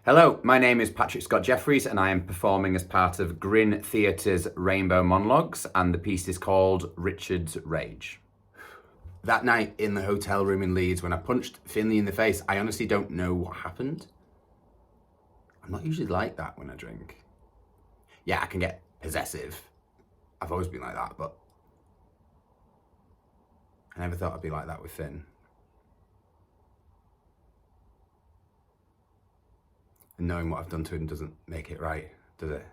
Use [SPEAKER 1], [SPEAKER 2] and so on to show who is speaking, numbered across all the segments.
[SPEAKER 1] Hello, my name is Patrick Scott Jeffries and I am performing as part of Grin Theatre's Rainbow Monologues, and the piece is called Richard's Rage. That night in the hotel room in Leeds when I punched Finley in the face, I honestly don't know what happened. I'm not usually like that when I drink. Yeah, I can get possessive. I've always been like that, but I never thought I'd be like that with Finn. And knowing what I've done to him doesn't make it right, does it?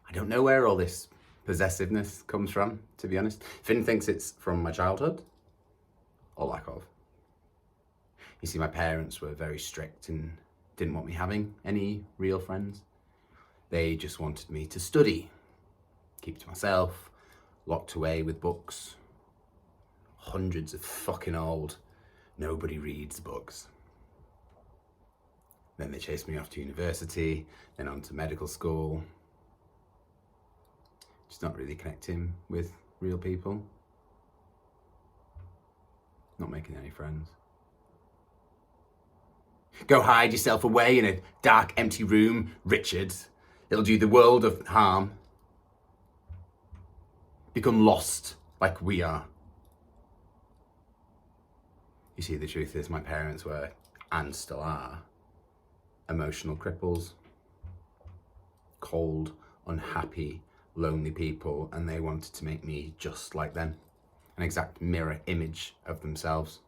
[SPEAKER 1] I don't know where all this possessiveness comes from, to be honest. Finn thinks it's from my childhood, or lack of. You see, my parents were very strict and didn't want me having any real friends. They just wanted me to study, keep to myself, locked away with books. Hundreds of fucking old, nobody reads books. Then they chased me off to university, then on to medical school. Just not really connecting with real people. Not making any friends. Go hide yourself away in a dark, empty room, Richard. It'll do the world of harm. Become lost like we are. You see, the truth is my parents were, and still are, emotional cripples. Cold, unhappy, lonely people, and they wanted to make me just like them. An exact mirror image of themselves.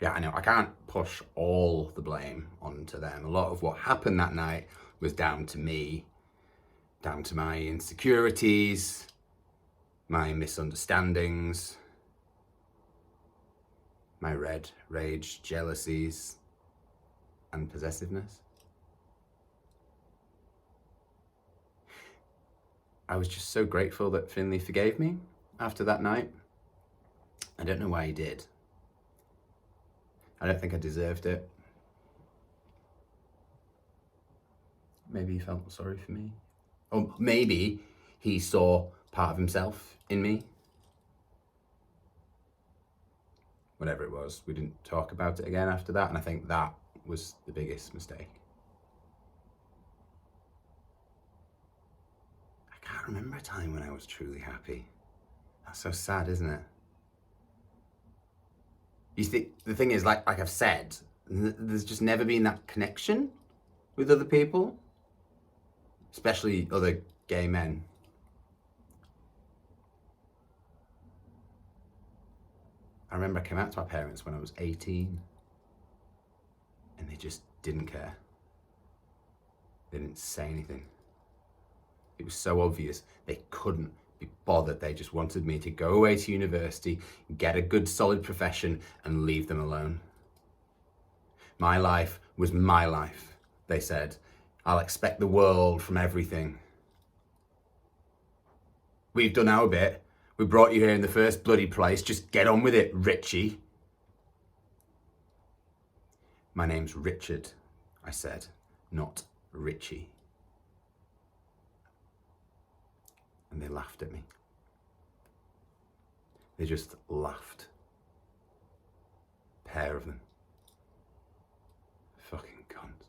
[SPEAKER 1] Yeah, I know, I can't push all the blame onto them. A lot of what happened that night was down to me, down to my insecurities, my misunderstandings, my red rage, jealousies, and possessiveness. I was just so grateful that Finley forgave me after that night. I don't know why he did. I don't think I deserved it. Maybe he felt sorry for me. Or maybe he saw part of himself in me. Whatever it was, we didn't talk about it again after that, and I think that was the biggest mistake. I can't remember a time when I was truly happy. That's so sad, isn't it? You see, the thing is, like I've said, there's just never been that connection with other people, especially other gay men. I remember I came out to my parents when I was 18 and they just didn't care. They didn't say anything. It was so obvious they couldn't be bothered. They just wanted me to go away to university, get a good solid profession and leave them alone. My life was my life, they said. I'll expect the world from everything. We've done our bit. We brought you here in the first bloody place. Just get on with it, Richie. My name's Richard, I said, not Richie. And they laughed at me. They just laughed. Pair of them. Fucking cunts.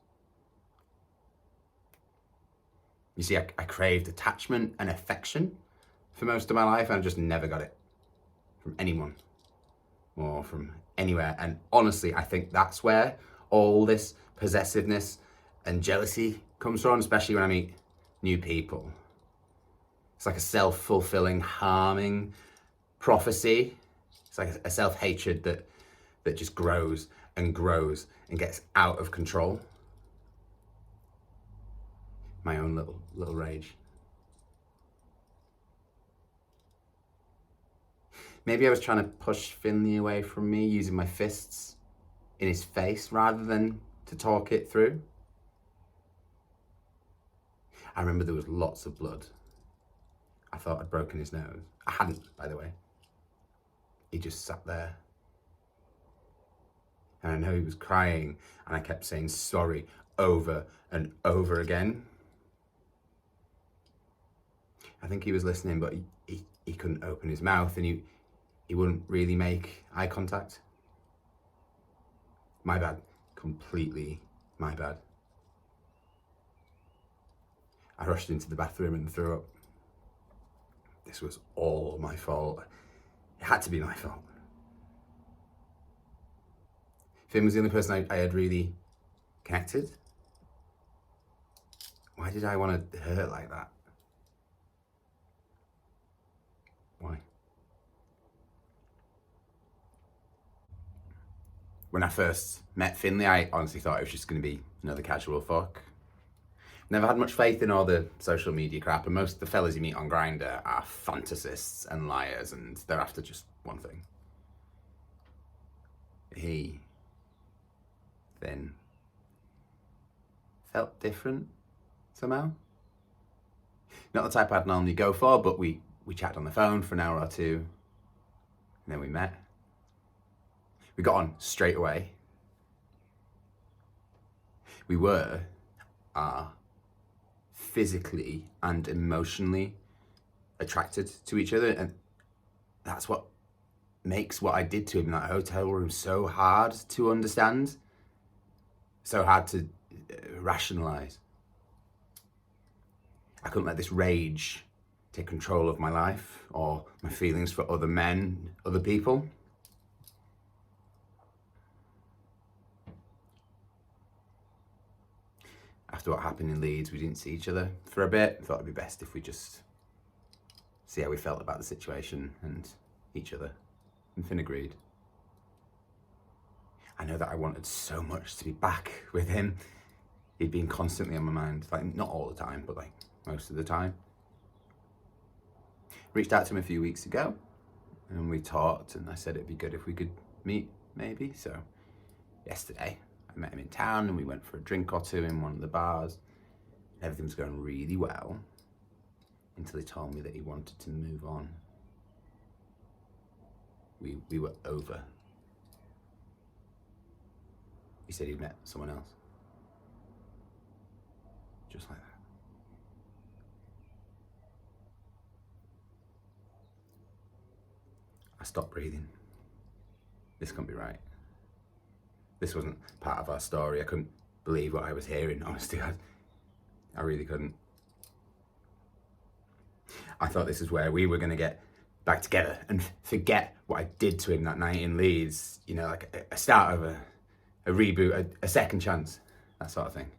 [SPEAKER 1] You see, I craved attachment and affection for most of my life, and I just never got it from anyone or from anywhere. And honestly, I think that's where all this possessiveness and jealousy comes from, especially when I meet new people. It's like a self-fulfilling, harming prophecy. It's like a self-hatred that just grows and grows and gets out of control. My own little rage. Maybe I was trying to push Finley away from me using my fists in his face rather than to talk it through. I remember there was lots of blood. I thought I'd broken his nose. I hadn't, by the way. He just sat there. And I know he was crying, and I kept saying sorry over and over again. I think he was listening, but he couldn't open his mouth, and he wouldn't really make eye contact. My bad. Completely my bad. I rushed into the bathroom and threw up. This was all my fault. It had to be my fault. Finn was the only person I had really connected. Why did I want to hurt like that? Why? When I first met Finley, I honestly thought it was just going to be another casual fuck. Never had much faith in all the social media crap, and most of the fellas you meet on Grindr are fantasists and liars, and they're after just one thing. He then felt different somehow. Not the type I'd normally go for, but we chatted on the phone for an hour or two, and then we met. We got on straight away. We are physically and emotionally attracted to each other, and that's what makes what I did to him in that hotel room so hard to understand, so hard to rationalize. I couldn't let this rage take control of my life or my feelings for other men, other people. After what happened in Leeds, we didn't see each other for a bit. Thought it'd be best if we just see how we felt about the situation and each other. And Finn agreed. I know that I wanted so much to be back with him. He'd been constantly on my mind, like not all the time, but like most of the time. Reached out to him a few weeks ago and we talked, and I said it'd be good if we could meet maybe. So yesterday I met him in town and we went for a drink or two in one of the bars. Everything was going really well until he told me that he wanted to move on. We were over. He said he'd met someone else. Just like that. I stopped breathing. This can't be right. This wasn't part of our story. I couldn't believe what I was hearing, honestly. I really couldn't. I thought this is where we were going to get back together and forget what I did to him that night in Leeds. You know, like a start of a reboot, a second chance, that sort of thing.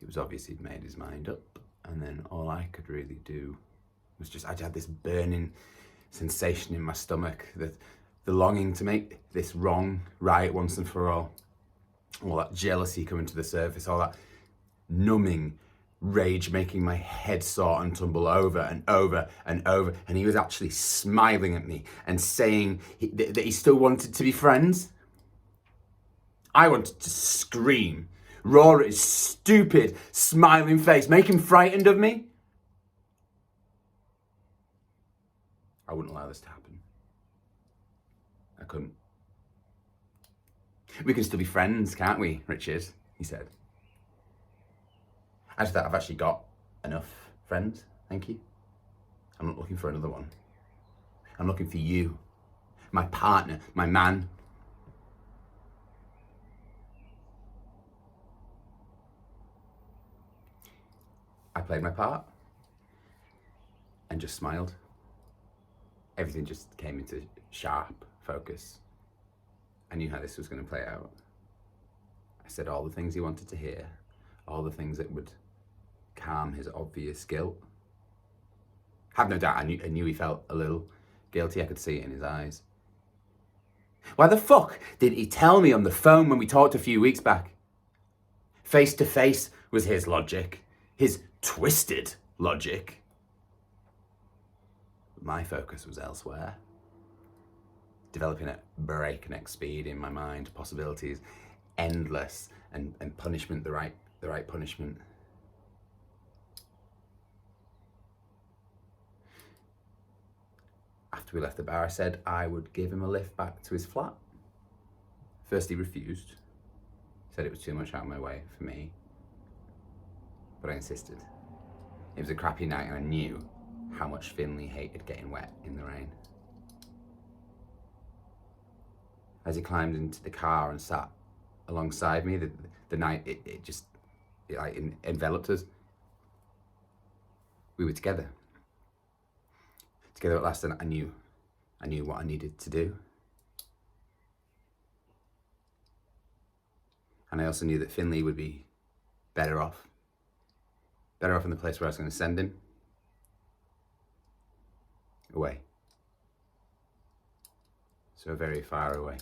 [SPEAKER 1] It was obvious he'd made his mind up, and then all I could really do was just, I had this burning sensation in my stomach, that the longing to make this wrong right once and for all that jealousy coming to the surface, all that numbing rage making my head sore and tumble over and over and over. And he was actually smiling at me and saying that he still wanted to be friends. I wanted to scream, roar at his stupid, smiling face, make him frightened of me. I wouldn't allow this to happen. I couldn't. We can still be friends, can't we, Richard? He said. I just thought I've actually got enough friends, thank you. I'm not looking for another one. I'm looking for you, my partner, my man. I played my part and just smiled. Everything just came into sharp focus. I knew how this was going to play out. I said all the things he wanted to hear, all the things that would calm his obvious guilt. Have no doubt, I knew he felt a little guilty. I could see it in his eyes. Why the fuck didn't he tell me on the phone when we talked a few weeks back? Face to face was his logic, his twisted logic. My focus was elsewhere. Developing at breakneck speed in my mind, possibilities endless, and punishment the right punishment. After we left the bar, I said I would give him a lift back to his flat. First he refused, said it was too much out of my way for me, but I insisted. It was a crappy night, and I knew how much Finley hated getting wet in the rain. As he climbed into the car and sat alongside me, the night, it just like enveloped us. We were together at last, and I knew what I needed to do. And I also knew that Finley would be better off in the place where I was going to send him. Away. So very far away.